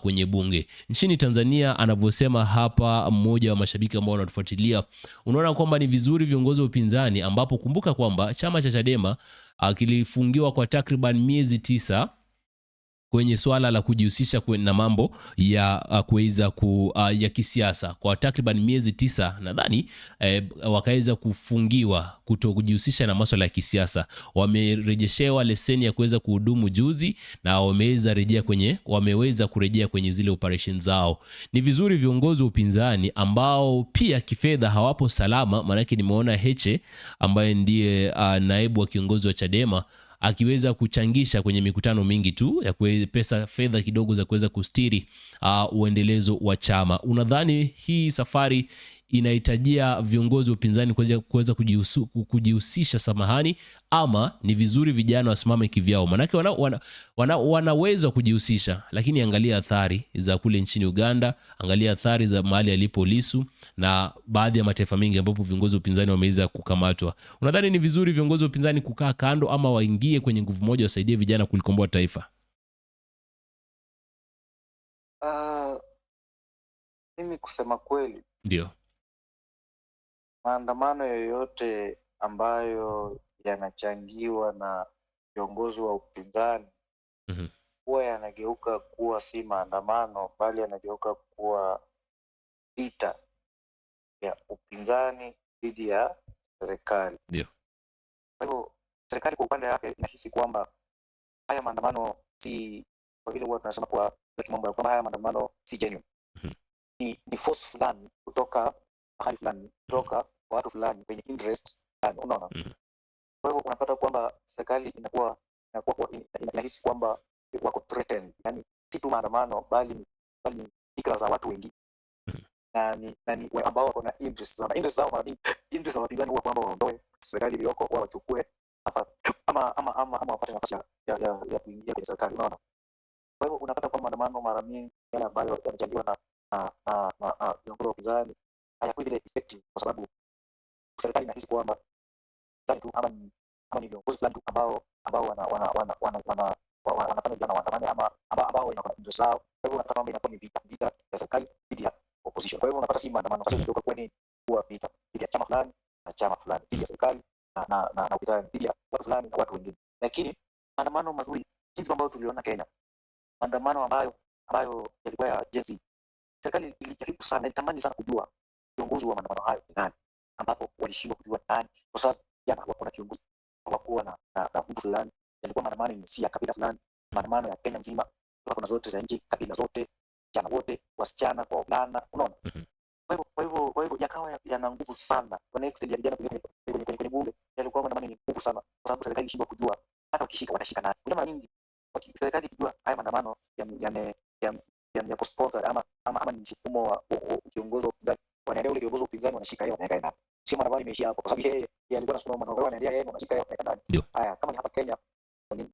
[SPEAKER 1] kwenye bunge. Nchini Tanzania, anavyosema hapa mmoja wa mashabiki ambao wanatufuatilia, unaona kwamba ni vizuri viongozi wa upinzani, ambapo kumbuka kwamba chama cha Chadema kilifungiwa kwa takriban miezi 9 kwenye swala la kujihusisha na mambo ya kuweza ya kisiasa kwa takriban miezi 9 nadhani, wakaweza kufungiwa kutokujihusisha na masuala ya kisiasa. Wamerejeshewa leseni ya kuweza kuhudumu juzi na wameweza kurejea kwenye zile operation zao. Ni vizuri viongozi wa upinzani ambao pia kifedha hawapo salama, maana nimeona Heche ambaye ndiye naibu wa kiongozi wa Chadema akiweza kuchangisha kwenye mikutano mingi tu ya fedha kidogo za kuweza kustiri uendelezo wa chama. Unadhani hii safari inahitajia viongozi wa upinzani kuweza kujihusisha samahani, ama ni vizuri vijana wasimame kivyao? Manake wanaweza kujihusisha, lakini angalia athari za kule nchini Uganda, angalia athari za mahali alipo Lissu na baadhi ya mataifa mengi ambapo viongozi wa upinzani wameweza kukamatwa. Unadhani ni vizuri viongozi wa upinzani kukaa kando ama waingie kwenye nguvu moja wasaidie vijana kulikomboa taifa?
[SPEAKER 4] Mimi kusema kweli,
[SPEAKER 1] ndio,
[SPEAKER 4] maandamano yoyote ambayo yanachangiwa na viongozi wa upinzani huwa yanageuka kuwa si maandamano, bali yanageuka kuwa vita ya upinzani dhidi ya serikali.
[SPEAKER 1] Ndio.
[SPEAKER 4] Kwa hivyo serikali kwa upande wake inahisi kwamba haya maandamano si, kwa vile huwa tunasema kwa kimombo ya kwamba haya maandamano si genuine. Ni force fulani kutoka mahali fulani, kutoka kwa watu fulani kwenye interest fulani, unaona? Kwa hivyo unapata kwamba serikali inakuwa inahisi kwamba wako threatened, yani si tu maandamano bali fikra za watu wengine na ni ambao wako na interest zao wapigani huwa kwamba waondoe serikali iliyoko, wao wachukue hapa ama wapate nafasi ya kuingia kwenye serikali, unaona? Kwa hivyo unapata kwamba maandamano mara mingi yale ambayo yanachangiwa na viongozi wa upinzani hayakuwa vile effective, kwa sababu serikali inahisi kwamba ama ni viongozi fulani tu ambao wanafanya vijana waandamane ama ambao wana interest zao. Kwa hivyo unapata kwamba inakuwa ni vita ya serikali dhidi ya opposition. Kwa hivyo unapata si maandamano, kwa sababu kuwa vita dhidi ya chama fulani na chama fulani, dhidi ya serikali na upinzani dhidi ya watu fulani na watu wengine. Lakini maandamano mazuri jinsi ambayo tuliona Kenya, maandamano ambayo yalikuwa ya Gen-Z, serikali ilijaribu sana, ilitamani sana kujua viongozi wa maandamano hayo ni nani, ambapo walishindwa kujua nani, kwa sababu jana wako na kiongozi hawakuwa na mtu fulani. Yalikuwa maandamano si ya kabila fulani, maandamano ya Kenya nzima, kutoka kona zote za nchi, kabila zote, vijana wote, wasichana kwa wavulana, unaona? Kwa hivyo yakawa yana nguvu sana. Kwa next ya vijana kwenye bunge yalikuwa maandamano ni nguvu sana, kwa sababu serikali ilishindwa kujua hata wakishika watashika nani. Kwa mara nyingi serikali ikijua haya maandamano ya sponsor ama ni msukumo wa kiongozi wa upinzani, wanaendea ule kiongozi wa upinzani wanashika yeye wanaweka ndani. Sio maandamano imeishia hapo, kwa sababu yeye alikuwa anasukuma maandamano, wanaendea yeye wanashika yeye wanaweka ndani. Haya, kama ni hapa Kenya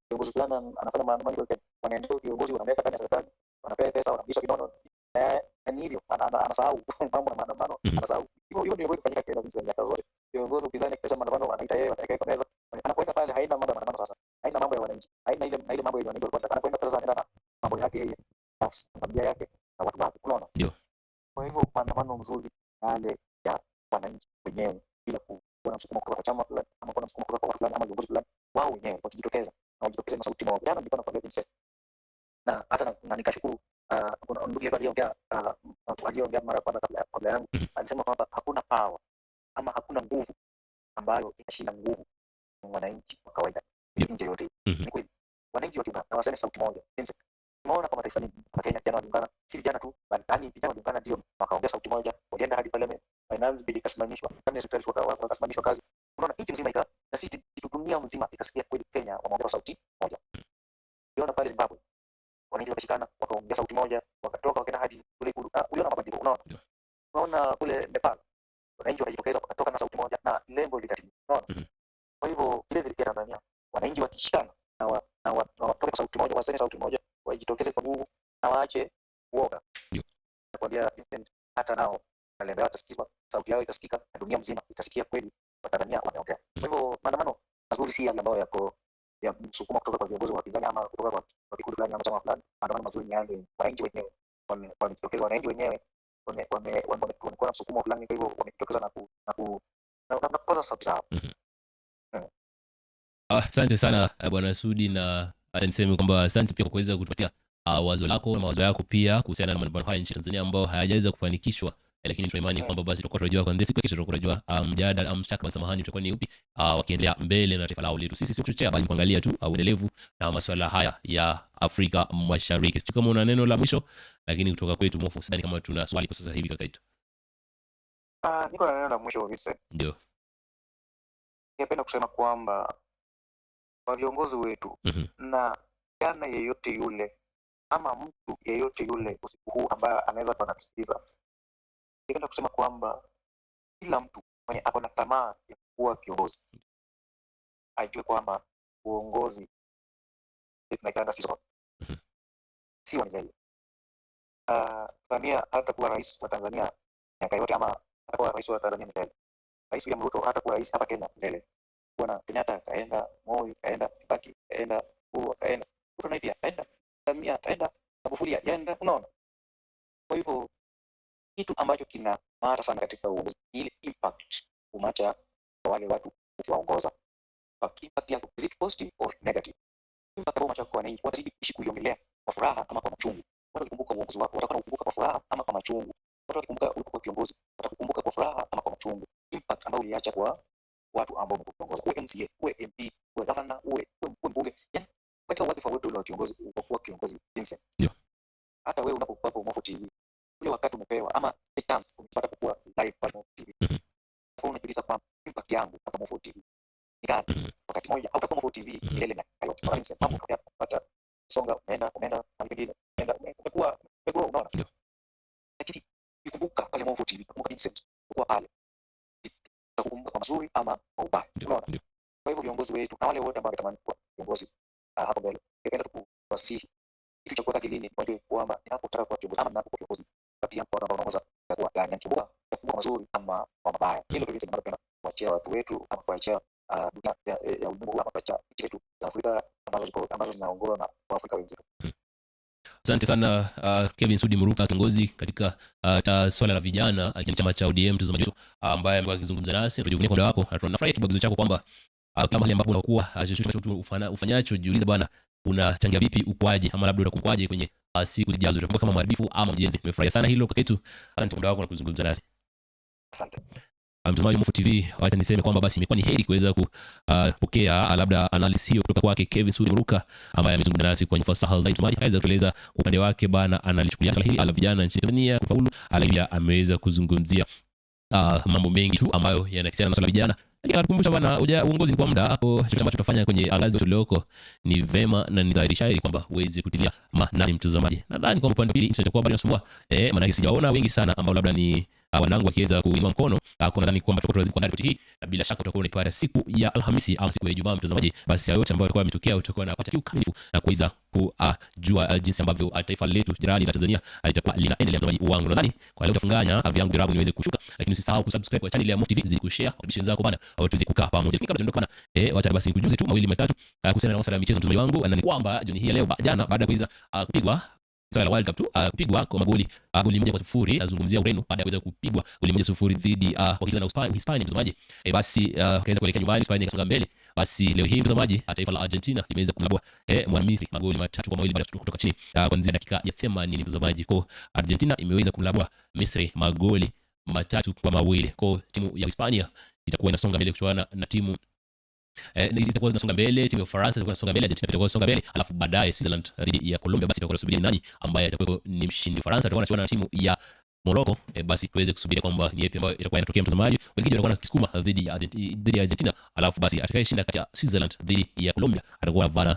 [SPEAKER 4] kiongozi fulani anafanya maandamano, wanaendea kiongozi wanaweka ndani ya serikali, wanapewa pesa, wanabisha vinono, na hivyo anasahau mambo na maandamano, anasahau. Hiyo ndio kufanyika Kenya kwa miaka yote. Kiongozi wa upinzani akisema maandamano anaita yeye wanaweka kwa meza, anakwenda pale, haina mambo ya maandamano sasa, haina mambo ya wananchi, haina ile mambo ya wananchi, anakwenda pesa anaenda na mambo yake yeye, familia yake na watu wake, unaona?
[SPEAKER 1] Ndio.
[SPEAKER 4] Kwa hivyo maandamano mzuri yale ya wananchi wenyewe, bila kuwa na msukumo kutoka chama fulani ama kuwa na msukumo kutoka watu fulani ama viongozi fulani, wao wenyewe wakijitokeza na wajitokeze na sauti moja. Jana nilikuwa nakwambia Vincent, na hata na nikashukuru kuna ndugu yetu aliyeongea mara kwanza kabla yangu, alisema kwamba hakuna power ama hakuna nguvu ambayo inashinda nguvu ya wananchi wa kawaida nje yote. Ni kweli wananchi wakiungana na waseme sauti moja. Tumeona kwa mataifa mengi kama Kenya, jana waliungana, si vijana tu bali vijana waliungana, ndio wakaongea sauti moja, walienda hadi parliament, finance bill ikasimamishwa, cabinet secretaries wakasimamishwa kazi. Unaona, nchi nzima na si dunia nzima ikasikia kweli Kenya wameongea sauti moja. Uliona pale Zimbabwe wananchi wakashikana, wakaongea sauti moja, wakatoka wakaenda hadi kule Ikulu. Uliona mabadiliko, unaona? Unaona kule Nepal wananchi wakajitokeza, wakatoka na sauti moja na lengo likatimia, unaona? Kwa hivyo vile vile Tanzania wananchi wakishikana na watoke kwa sauti moja, waseme sauti moja, wajitokeze kwa nguvu na waache uoga. Nakwambia instant hata nao wazalendo watasikizwa, sauti yao itasikika na dunia mzima itasikia kweli Watanzania wameongea. Kwa hivyo maandamano mazuri si yale ambayo yako ya msukumo kutoka kwa viongozi wa upinzani ama kutoka kwa kikundi fulani ama chama fulani. Maandamano mazuri ni yale wananchi wenyewe wamejitokeza, wananchi wenyewe wamekuwa na msukumo fulani, kwa hivyo wamejitokeza na kupaza sauti zao.
[SPEAKER 1] Asante sana Bwana Sudi, na acha niseme kwamba asante pia kwa kuweza kutupatia wazo lako na mawazo yako pia kuhusiana na maandamano haya nchini Tanzania ambao hayajaweza kufanikishwa, lakini tuna imani kwamba basi tutakuwa tunajua kwa siku kesho, tutakuwa tunajua mjadala mshtaka samahani utakuwa ni upi wakiendelea mbele na taifa lao letu. Sisi sio kuchochea bali kuangalia tu uendelevu na masuala haya ya Afrika Mashariki. Sio kama una neno la mwisho, lakini kutoka kwetu Mofu sidhani kama tuna swali kwa sasa hivi kaka yetu.
[SPEAKER 4] Niko na neno la mwisho Vincent.
[SPEAKER 1] Ndio.
[SPEAKER 4] Ningependa kusema kwamba kwa viongozi wetu na jana yeyote yule ama mtu yeyote yule usiku huu ambaye anaweza kutusikiliza, ningependa kusema kwamba kila mtu mwenye ako na tamaa ya kuwa kiongozi ajue kwamba uongozi tunaitanga sisi si wa milele. Samia hata kuwa rais wa Tanzania miaka yote ama hata kuwa rais wa Tanzania milele. Rais William Ruto hata kuwa rais hapa Kenya milele. Bwana Kenyatta kaenda, Moi kaenda, Kibaki kaenda, Uhuru kaenda, Ruto naye pia kaenda, Samia kaenda, Magufuli aenda, unaona. Kwa hivyo kitu ambacho kina maana sana katika uongozi ile impact umacha kwa wale watu ukiwaongoza. Impact yako is it positive or negative? Impact kwa macho kwa wananchi watazidi kuishi kuiongelea kwa furaha ama kwa machungu. Watakumbuka uongozi wako, watakumbuka kwa furaha ama kwa machungu. Watakumbuka ulipokuwa kiongozi, watakumbuka kwa furaha ama kwa machungu. Impact ambayo uliacha kwa watu ambao wamekuongoza, uwe MCA, uwe MP, uwe governor, uwe mbunge, yani katika wadhifa wote ule wa kiongozi, unapokuwa kiongozi Vincent.
[SPEAKER 1] Ndio.
[SPEAKER 4] Hata wewe unapokuwa kwa Mofu TV, ule wakati umepewa ama a chance umepata kuwa live kwa Mofu TV. Kwa unajiuliza kwamba impact yangu hapa Mofu TV ni gani? Wakati mmoja au kwa Mofu TV milele na yote. Kwa Vincent, mambo unapata songa, umeenda na wengine umekuwa unaona. Lakini ukikumbuka pale Mofu TV, kumbuka Vincent kwa pale kukumbuka kwa mazuri ama kwa ubaya. Unaona? Kwa hivyo viongozi wetu na wale wote ambao wanatamani kuwa viongozi hapo mbele, ningependa kuwasihi kitu cha kuweka kilini, wajue kwamba ninapotaka kuwa kiongozi ama ninapokuwa kiongozi, kati yangu ambao wanaongoza kwa gani nakumbuka kwa mazuri ama kwa mabaya. Hilo ndio lisema napenda kuachia watu wetu ama kuachia dunia ya ulimwengu ama kuachia nchi zetu za Afrika ambazo zinaongozwa na Waafrika wenzetu.
[SPEAKER 1] Asante sana Kevin Sudi Muruka, kiongozi katika swala la vijana chama cha ODM, mtazamaji wetu ambaye amekuwa akizungumza nasi. Tujivunie kwa muda wako na tunafurahi kibagizo chako kwamba kama mahali ambapo unakuwa ufanyacho, jiulize bwana unachangia vipi ukwaje ama labda utakuwaje kwenye siku zijazo, utakuwa kama mharibifu ama mjenzi. Nimefurahia sana hilo kaka yetu. Asante kwa muda wako na kuzungumza nasi.
[SPEAKER 4] Asante.
[SPEAKER 1] Mtazamaji wa Mofu TV, wacha niseme kwamba basi imekuwa ni heri kuweza kupokea labda analysis hiyo kutoka kwake Kevin Sudi Muruka ambaye amezungumza nasi kwa fasaha zaidi. Mtazamaji aweza kueleza upande wake bana analichukulia swala hili la vijana nchini Tanzania kufaulu, alaia ameweza kuzungumzia mambo mengi tu ambayo yanahusiana na swala la vijana. Akakumbusha bana uongozi ni kwa muda hapo, chochote ambacho tutafanya kwenye angazo tulioko ni vema na ni dhahiri shahiri kwamba uweze kutilia maanani mtazamaji. Nadhani kwa upande pili itakuwa bado inasumbua maana sijaona wengi sana ambao labda ni wanangu wakiweza kuinua mkono. Kwa nadhani kwamba tutakuwa tunazidi kuandaa ripoti hii na bila shaka tutakuwa unapata siku ya Alhamisi au siku ya Ijumaa mtazamaji. Basi yote ambayo yalikuwa yametokea utakuwa unapata kiukamilifu na kuweza kujua jinsi ambavyo taifa letu jirani la Tanzania litakuwa linaendelea. Mtazamaji wangu, nadhani kwa leo tutafunganya vyangu virabu niweze kushuka, lakini usisahau kusubscribe kwa channel ya Mofu TV, zidi kushare kwa bisho zako bana, au tuweze kukaa pamoja. Kabla tuondoka wacha basi nikujuze tu mawili matatu kuhusiana na masuala ya michezo mtazamaji wangu, na ni kwamba jioni hii leo jana baada ya kuweza kupigwa swala la World Cup tu kupigwa kwa goli 1-0, azungumzia Ureno baada ya kuweza kupigwa goli 1-0 dhidi wakizana na Hispania mtazamaji. Basi kaweza kuelekea nyumbani, Hispania ikasonga mbele. Basi leo hii mtazamaji taifa la Argentina limeweza kumlabwa Misri magoli 3-2 baada ya kutoka chini kuanzia dakika ya 80 mtazamaji. Kwa Argentina imeweza kumlabwa Misri magoli 3-2. Kwa timu ya Hispania itakuwa inasonga mbele kuchuana na timu itakuwa zinasonga mbele, timu ya Ufaransa itakuwa inasonga mbele, Argentina itakuwa inasonga mbele, alafu baadaye Switzerland dhidi ya Colombia. Basi itakuwa tunasubiri nani ambaye atakuwa ni mshindi. Ufaransa itakuwa inachuana na timu ya Morocco. Basi tuweze kusubiri kwamba ni yapi ambayo itakuwa inatokea mtazamaji. Wengine watakuwa na kisukuma dhidi ya Argentina, alafu basi atakayeshinda kati ya Switzerland dhidi ya Colombia atakuwa anavana